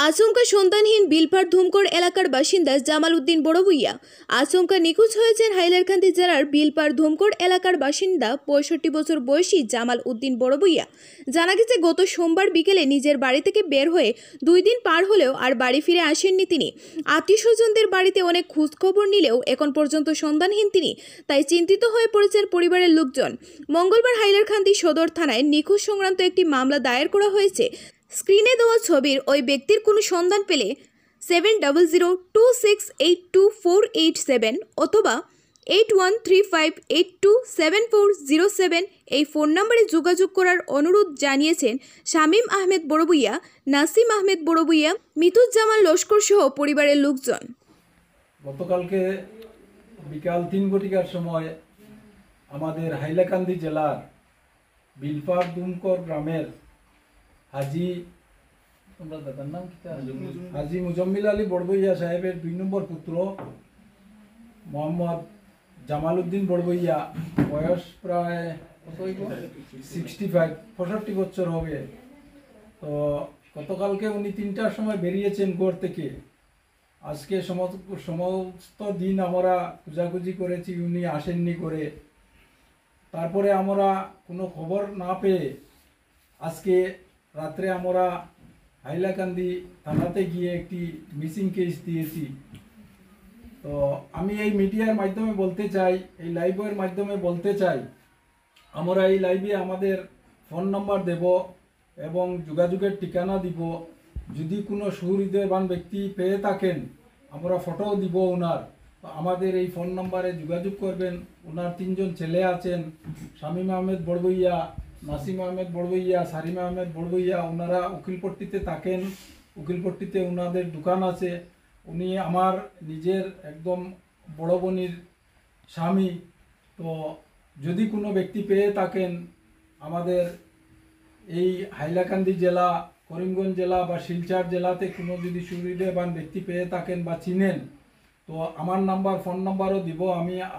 আচমকা সন্তানহীন বিলপাড় ধুমকর এলাকার বাসিন্দা জামাল উদ্দিন বড়ভূঁইয়া আচমকা নিখোঁজ হয়েছেন হাইলাকান্দি জেলার বিলপাড় ধুমকর এলাকার বাসিন্দা ৬৫ বছর বয়সী জামাল উদ্দিন বড়ভূঁইয়া। জানা গেছে গত সোমবার বিকেলে নিজের বাড়ি থেকে বের হয়ে 2 দিন পার হলেও আর বাড়ি ফিরে আসেননি তিনি। আত্মীয়স্বজনদের বাড়িতে অনেক খোঁজখবর নিলেও এখন পর্যন্ত সন্ধানহীন তিনি, তাই চিন্তিত হয়ে পড়েছেন পরিবারের লোকজন। মঙ্গলবার হাইলাকান্দি সদর থানায় নিখোঁজ সংক্রান্ত একটি মামলা দায়ের করা হয়েছে। স্ক্রিনে দেওয়া ছবির ওই ব্যক্তির কোনো সন্ধান পেলে 7002682487 অথবা 8135827407 এই ফোন নম্বরে যোগাযোগ করার অনুরোধ জানিয়েছেন শামীম আহমেদ বড়ভূঁইয়া, নাসিম আহমেদ বড়ভূঁইয়া, মিতুজ্জামান লস্কর সহ পরিবারের লোকজন। গতকালকে বিকাল 3 ঘটিকার সময় আমাদের হাইলাকান্দি জেলার বিলপাড় ধুমকর গ্রামের হাজি মুজম্মিল আলী বড়ভূঁইয়া সাহেবের 2 নম্বর পুত্র মোহাম্মদ জামাল উদ্দিন বড়ভূঁইয়া, বয়স প্রায় 65 বছর হবে। তো গতকালকে উনি 3টার সময় বেরিয়েছেন ঘর থেকে। আজকে সমস্ত দিন আমরা খোঁজাখুঁজি করেছি, উনি আসেননি করে। তারপরে আমরা কোনো খবর না পেয়ে আজকে রাত্রে আমরা হাইলাকান্দি থানাতে গিয়ে একটি মিসিং কেস দিয়েছি। তো আমি এই মিডিয়ার মাধ্যমে বলতে চাই, এই লাইভের মাধ্যমে বলতে চাই, আমরা এই লাইভে আমাদের ফোন নাম্বার দেব এবং যোগাযোগের ঠিকানা দিব। যদি কোনো সুহৃদয়বান ব্যক্তি পেয়ে থাকেন আমরা ফটোও দিব ওনার, আমাদের এই ফোন নাম্বারে যোগাযোগ করবেন। ওনার 3 জন ছেলে আছেন, শামীম আহমেদ বড়ভূঁইয়া, নাসিম আহমেদ বড়ভূঁইয়া, সারিম আহমেদ বড়ভূঁইয়া। ওনারা উকিলপট্টিতে থাকেন, উকিলপট্টিতে ওনাদের দোকান আছে। উনি আমার নিজের একদম বড় বোনের স্বামী। তো যদি কোনো ব্যক্তি পেয়ে থাকেন আমাদের এই হাইলাকান্দি জেলা, করিমগঞ্জ জেলা বা শিলচর জেলাতে কোনো যদি সুহৃদয়বান ব্যক্তি পেয়ে থাকেন বা চিনেন, তো আমার নাম্বার, ফোন নাম্বারও দিব।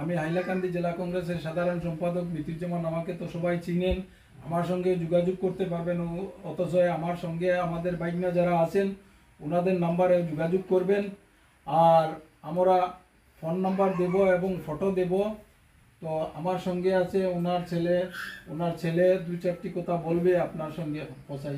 আমি হাইলাকান্দি জেলা কংগ্রেসের সাধারণ সম্পাদক মিতুজ্জামান। আমাকে তো সবাই চিনেন, আমার সঙ্গে যোগাযোগ করতে পারবেন। অথচ আমার সঙ্গে আমাদের বাইকনা যারা আছেন ওনাদের নাম্বারে যোগাযোগ করবেন। আর আমরা ফোন নাম্বার দেব এবং ফটো দেব। তো আমার সঙ্গে আছে ওনার ছেলে 2-4টি কথা বলবে আপনার সঙ্গে পৌঁছাই।